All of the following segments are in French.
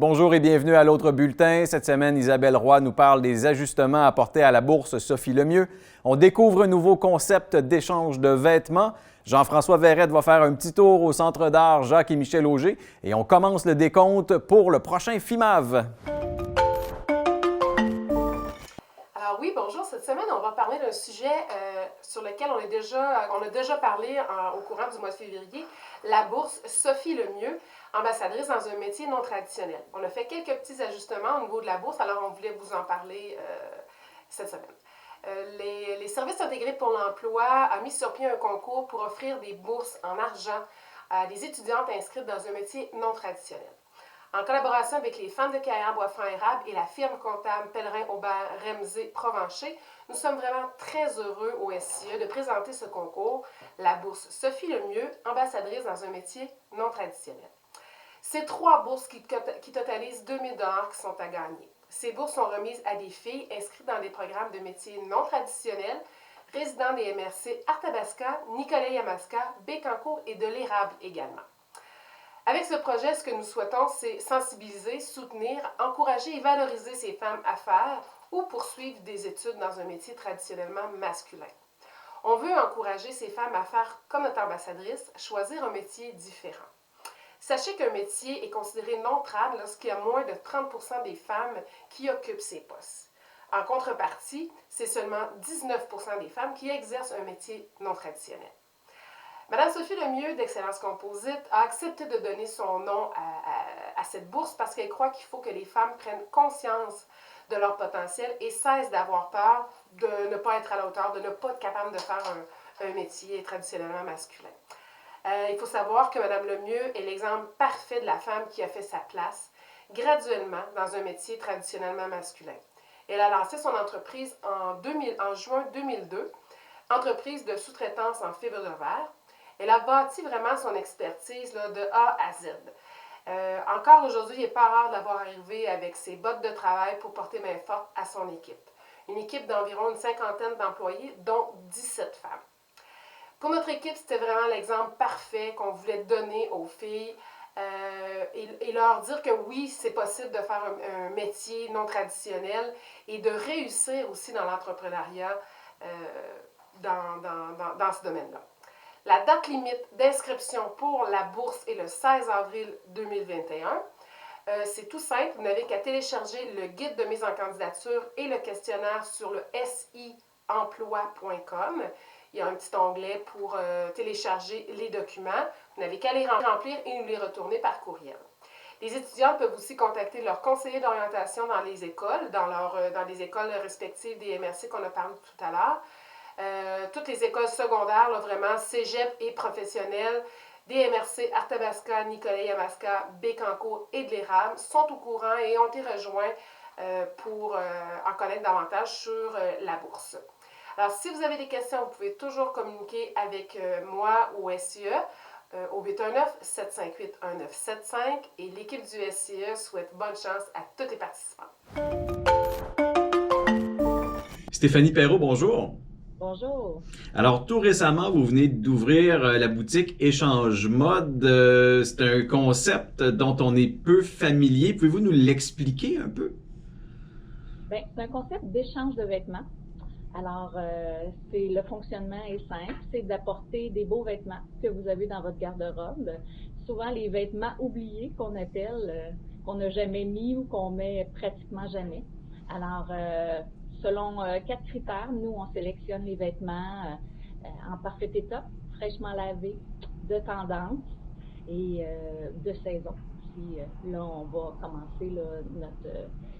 Bonjour et bienvenue à l'autre bulletin. Cette semaine, Isabelle Roy nous parle des ajustements apportés à la bourse Sophie Lemieux. On découvre un nouveau concept d'échange de vêtements. Jean-François Verrette va faire un petit tour au Centre d'art Jacques et Michel Auger. Et on commence le décompte pour le prochain FIMAV. Alors oui, bonjour. Cette semaine, on va parler d'un sujet sur lequel on a déjà parlé au courant du mois de février, la bourse Sophie Lemieux, ambassadrice dans un métier non traditionnel. On a fait quelques petits ajustements au niveau de la bourse, alors on voulait vous en parler cette semaine. Les services intégrés pour l'emploi a mis sur pied un concours pour offrir des bourses en argent à des étudiantes inscrites dans un métier non traditionnel. En collaboration avec les femmes de carrière Boisfranc-Érable et la firme comptable Pellerin-Aubert-Remzé-Provencher, nous sommes vraiment très heureux au SIE de présenter ce concours, la bourse Sophie Lemieux, ambassadrice dans un métier non traditionnel. C'est 3 bourses qui totalisent 2 000 $ qui sont à gagner. Ces bourses sont remises à des filles inscrites dans des programmes de métiers non traditionnels, résidant des MRC Arthabasca, Nicolet-Yamaska, Bécancour et de l'Érable également. Avec ce projet, ce que nous souhaitons, c'est sensibiliser, soutenir, encourager et valoriser ces femmes à faire ou poursuivre des études dans un métier traditionnellement masculin. On veut encourager ces femmes à faire, comme notre ambassadrice, choisir un métier différent. Sachez qu'un métier est considéré non trad lorsqu'il y a moins de 30 % des femmes qui occupent ces postes. En contrepartie, c'est seulement 19 % des femmes qui exercent un métier non traditionnel. Madame Sophie Lemieux, d'Excellence Composite, a accepté de donner son nom à cette bourse parce qu'elle croit qu'il faut que les femmes prennent conscience de leur potentiel et cessent d'avoir peur de ne pas être à la hauteur, de ne pas être capable de faire un métier traditionnellement masculin. Il faut savoir que Madame Lemieux est l'exemple parfait de la femme qui a fait sa place graduellement dans un métier traditionnellement masculin. Elle a lancé son entreprise en juin 2002, entreprise de sous-traitance en fibre de verre. Elle a bâti vraiment son expertise de A à Z. Encore aujourd'hui, il n'est pas rare d'avoir arrivé avec ses bottes de travail pour porter main forte à son équipe. Une équipe d'environ une cinquantaine d'employés, dont 17 femmes. Pour notre équipe, c'était vraiment l'exemple parfait qu'on voulait donner aux filles et leur dire que oui, c'est possible de faire un métier non traditionnel et de réussir aussi dans l'entrepreneuriat dans ce domaine-là. La date limite d'inscription pour la bourse est le 16 avril 2021. C'est tout simple, vous n'avez qu'à télécharger le guide de mise en candidature et le questionnaire sur le siemploi.com. Il y a un petit onglet pour télécharger les documents. Vous n'avez qu'à les remplir et nous les retourner par courriel. Les étudiants peuvent aussi contacter leur conseiller d'orientation dans les écoles, dans les écoles respectives des MRC qu'on a parlé tout à l'heure. Toutes les écoles secondaires, là, vraiment, cégep et professionnelles, des MRC Arthabasca, Nicolet-Yamaska, Bécancour et de l'Érable sont au courant et ont été rejoints pour en connaître davantage sur la bourse. Alors, si vous avez des questions, vous pouvez toujours communiquer avec moi au SIE au 819-758-1975 et l'équipe du SIE souhaite bonne chance à tous les participants. Stéphanie Perrault, bonjour. Bonjour. Alors, tout récemment, vous venez d'ouvrir la boutique Échange Mode. C'est un concept dont on est peu familier. Pouvez-vous nous l'expliquer un peu? Bien, c'est un concept d'échange de vêtements. Alors, le fonctionnement est simple, c'est d'apporter des beaux vêtements que vous avez dans votre garde-robe. Souvent, les vêtements oubliés qu'on appelle, qu'on n'a jamais mis ou qu'on met pratiquement jamais. Alors, selon 4 critères, nous, on sélectionne les vêtements en parfait état, fraîchement lavés, de tendance et de saison. Puis là, on va commencer là,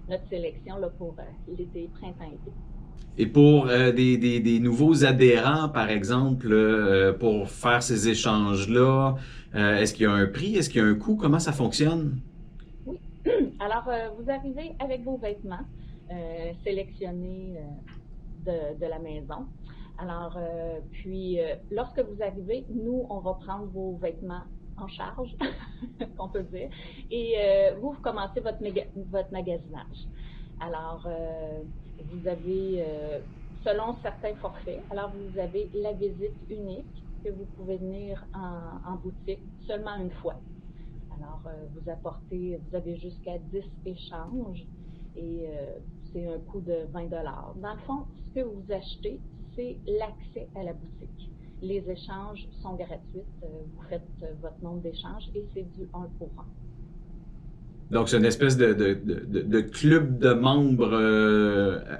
notre sélection là, pour l'été, printemps-été. Et pour des nouveaux adhérents, par exemple, pour faire ces échanges-là, est-ce qu'il y a un prix? Est-ce qu'il y a un coût? Comment ça fonctionne? Oui. Alors, vous arrivez avec vos vêtements sélectionnés de la maison. Alors, puis, lorsque vous arrivez, nous, on va prendre vos vêtements en charge, on peut dire, et vous commencez votre magasinage. Alors, vous avez, selon certains forfaits, alors vous avez la visite unique que vous pouvez venir en boutique seulement une fois. Alors, vous avez jusqu'à 10 échanges et c'est un coût de 20 $. Dans le fond, ce que vous achetez, c'est l'accès à la boutique. Les échanges sont gratuits. Vous faites votre nombre d'échanges et c'est du 1 pour 1. Donc, c'est une espèce de club de membres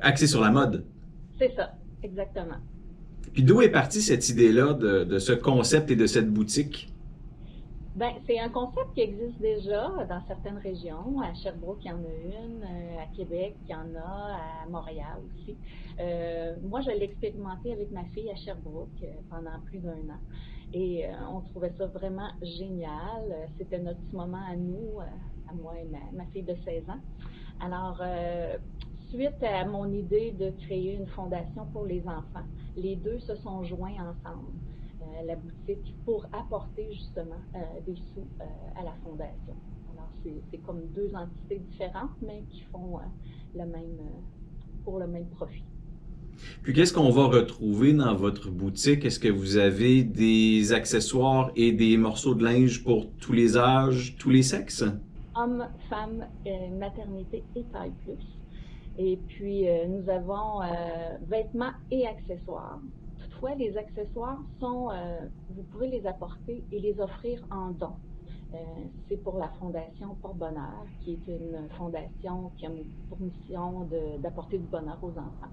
axé sur la mode. C'est ça, exactement. Puis d'où est partie cette idée-là de ce concept et de cette boutique? Ben, c'est un concept qui existe déjà dans certaines régions. À Sherbrooke, il y en a une. À Québec, il y en a. À Montréal aussi. Moi, je l'ai expérimenté avec ma fille à Sherbrooke pendant plus d'1 an. Et on trouvait ça vraiment génial. C'était notre petit moment à nous, à moi et ma fille de 16 ans. Alors, suite à mon idée de créer une fondation pour les enfants, les deux se sont joints ensemble, la boutique, pour apporter justement des sous à la fondation. Alors, c'est comme deux entités différentes, mais qui font pour le même profit. Puis qu'est-ce qu'on va retrouver dans votre boutique? Est-ce que vous avez des accessoires et des morceaux de linge pour tous les âges, tous les sexes? Hommes, femmes, maternité et taille plus. Et puis, nous avons vêtements et accessoires. Toutefois, les accessoires vous pouvez les apporter et les offrir en don. C'est pour la Fondation Porte-Bonheur, qui est une fondation qui a pour mission d'apporter du bonheur aux enfants.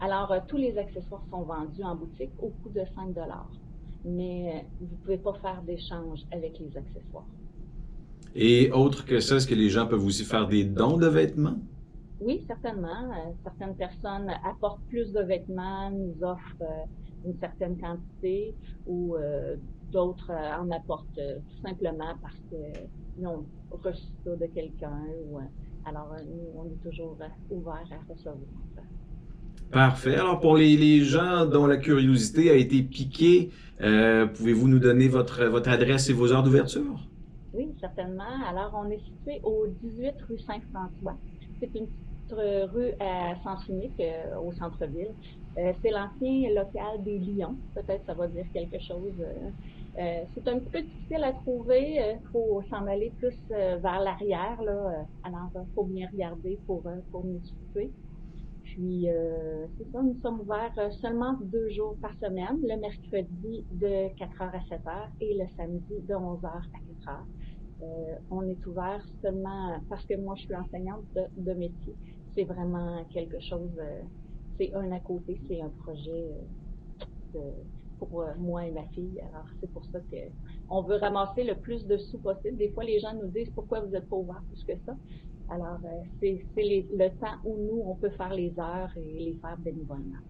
Alors, tous les accessoires sont vendus en boutique au coût de 5 $. Mais vous ne pouvez pas faire d'échange avec les accessoires. Et autre que ça, est-ce que les gens peuvent aussi faire des dons de vêtements? Oui, certainement. Certaines personnes apportent plus de vêtements, nous offrent une certaine quantité, ou d'autres en apportent tout simplement parce qu'ils ont reçu ça de quelqu'un. Alors, nous, on est toujours ouverts à recevoir. Parfait. Alors, pour les gens dont la curiosité a été piquée, pouvez-vous nous donner votre adresse et vos heures d'ouverture? Oui, certainement. Alors, on est situé au 18 rue Saint-François. C'est une petite rue à sens unique au centre-ville. C'est l'ancien local des Lions. Peut-être ça va dire quelque chose. C'est un petit peu difficile à trouver. Il faut s'en aller plus vers l'arrière. Alors, il faut bien regarder pour nous situer. Puis, c'est ça, nous sommes ouverts seulement 2 jours par semaine, le mercredi de 4h à 7h et le samedi de 11h à 4h. On est ouvert seulement parce que moi, je suis enseignante de métier. C'est vraiment quelque chose, c'est un à côté, c'est un projet pour moi et ma fille. Alors, c'est pour ça qu'on veut ramasser le plus de sous possible. Des fois, les gens nous disent « Pourquoi vous n'êtes pas ouvert plus que ça? » Alors, c'est le temps où nous, on peut faire les heures et les faire bénévolement.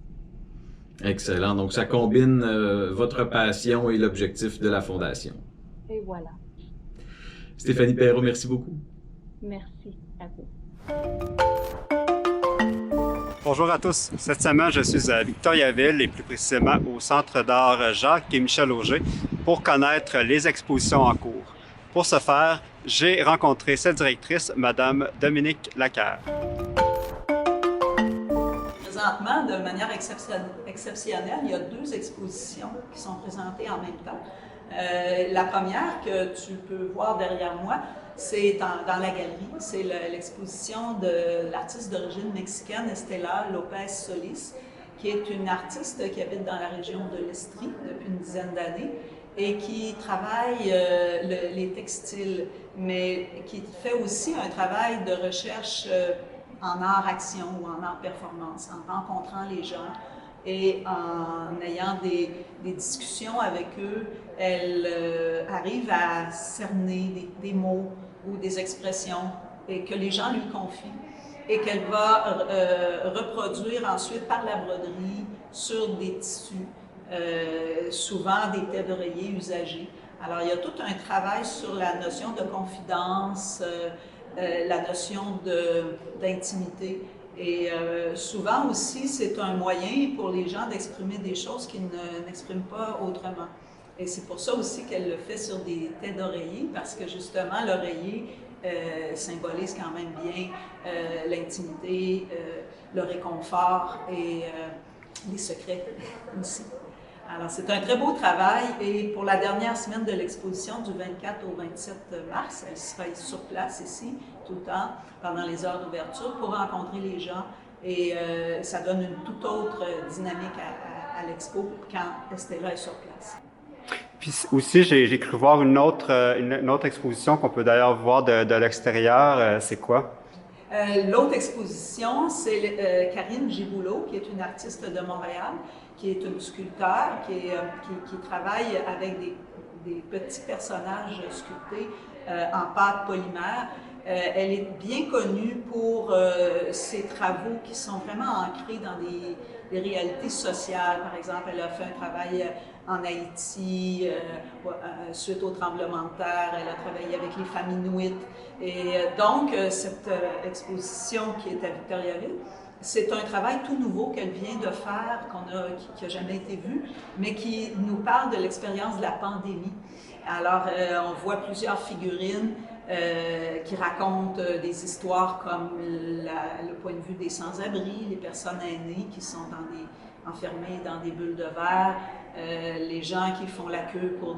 Excellent. Donc, ça combine votre passion et l'objectif de la Fondation. Et voilà. Stéphanie Perrault, merci beaucoup. Merci à vous. Bonjour à tous. Cette semaine, je suis à Victoriaville et plus précisément au Centre d'art Jacques et Michel Auger pour connaître les expositions en cours. Pour ce faire, j'ai rencontré cette directrice, Madame Dominique Lacaire. Présentement, de manière exceptionnelle, il y a 2 expositions qui sont présentées en même temps. La première que tu peux voir derrière moi, c'est dans la galerie. C'est l'exposition de l'artiste d'origine mexicaine Estela Lopez Solis, qui est une artiste qui habite dans la région de l'Estrie depuis une dizaine d'années et qui travaille les textiles, mais qui fait aussi un travail de recherche en art-action ou en art-performance, en rencontrant les gens et en ayant des discussions avec eux. Elle arrive à cerner des mots ou des expressions et que les gens lui confient et qu'elle va reproduire ensuite par la broderie sur des tissus, souvent des têtes d'oreiller usagées. Alors, il y a tout un travail sur la notion de confidence, la notion d'intimité. Et souvent aussi, c'est un moyen pour les gens d'exprimer des choses qu'ils n'expriment pas autrement. Et c'est pour ça aussi qu'elle le fait sur des têtes d'oreiller, parce que justement, l'oreiller symbolise quand même bien l'intimité, le réconfort et les secrets aussi. Alors, c'est un très beau travail et pour la dernière semaine de l'exposition, du 24 au 27 mars, elle sera sur place ici tout le temps pendant les heures d'ouverture pour rencontrer les gens et ça donne une toute autre dynamique à l'expo quand Estella est sur place. Puis aussi, j'ai cru voir une autre exposition qu'on peut d'ailleurs voir de l'extérieur. C'est quoi? L'autre exposition, c'est Karine Giboulot, qui est une artiste de Montréal, qui est une sculpteur, qui travaille avec des petits personnages sculptés en pâte polymère. Elle est bien connue pour ses travaux qui sont vraiment ancrés dans des réalités sociales. Par exemple, elle a fait un travail en Haïti suite au tremblement de terre. Elle a travaillé avec les familles inuites. Et donc, cette exposition qui est à Victoriaville, c'est un travail tout nouveau qu'elle vient de faire, qui n'a jamais été vu, mais qui nous parle de l'expérience de la pandémie. Alors, on voit plusieurs figurines qui racontent des histoires comme le point de vue des sans-abri, les personnes aînées qui sont enfermées dans des bulles de verre, les gens qui font la queue pour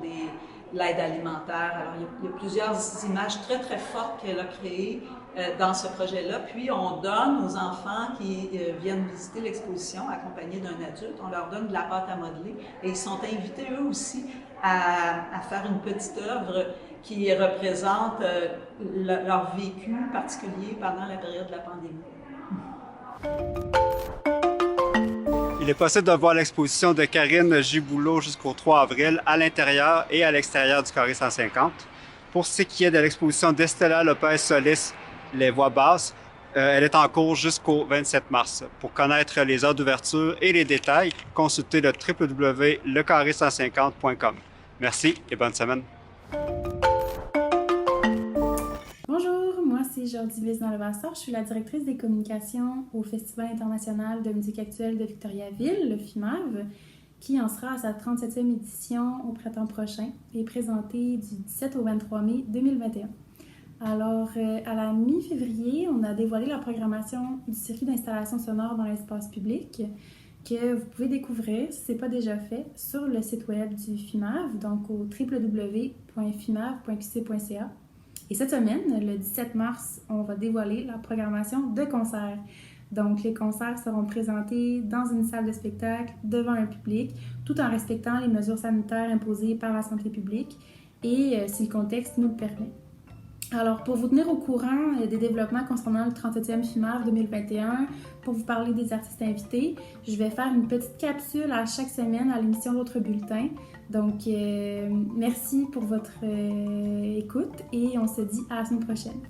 l'aide alimentaire. Alors, il y a plusieurs images très, très fortes qu'elle a créées dans ce projet-là. Puis, on donne aux enfants qui viennent visiter l'exposition, accompagnés d'un adulte, on leur donne de la pâte à modeler et ils sont invités eux aussi à faire une petite œuvre qui représente leur vécu particulier pendant la période de la pandémie. Il est possible de voir l'exposition de Karine Giboulot jusqu'au 3 avril à l'intérieur et à l'extérieur du Carré 150. Pour ce qui est de l'exposition d'Estella Lopez-Solis, Les Voix basses, elle est en cours jusqu'au 27 mars. Pour connaître les heures d'ouverture et les détails, consultez le www.lecarré150.com. Merci et bonne semaine. Bonjour, moi c'est Jordi Levasseur, je suis la directrice des communications au Festival international de musique actuelle de Victoriaville, le FIMAV, qui en sera à sa 37e édition au printemps prochain et présenté du 17 au 23 mai 2021. Alors, à la mi-février, on a dévoilé la programmation du circuit d'installation sonore dans l'espace public que vous pouvez découvrir, si ce n'est pas déjà fait, sur le site web du FIMAV, donc au www.fimav.qc.ca. Et cette semaine, le 17 mars, on va dévoiler la programmation de concerts. Donc, les concerts seront présentés dans une salle de spectacle devant un public, tout en respectant les mesures sanitaires imposées par la santé publique et si le contexte nous le permet. Alors, pour vous tenir au courant des développements concernant le 37e FIMAV 2021, pour vous parler des artistes invités, je vais faire une petite capsule à chaque semaine à l'émission L'autre bulletin. Donc, merci pour votre écoute et on se dit à la semaine prochaine.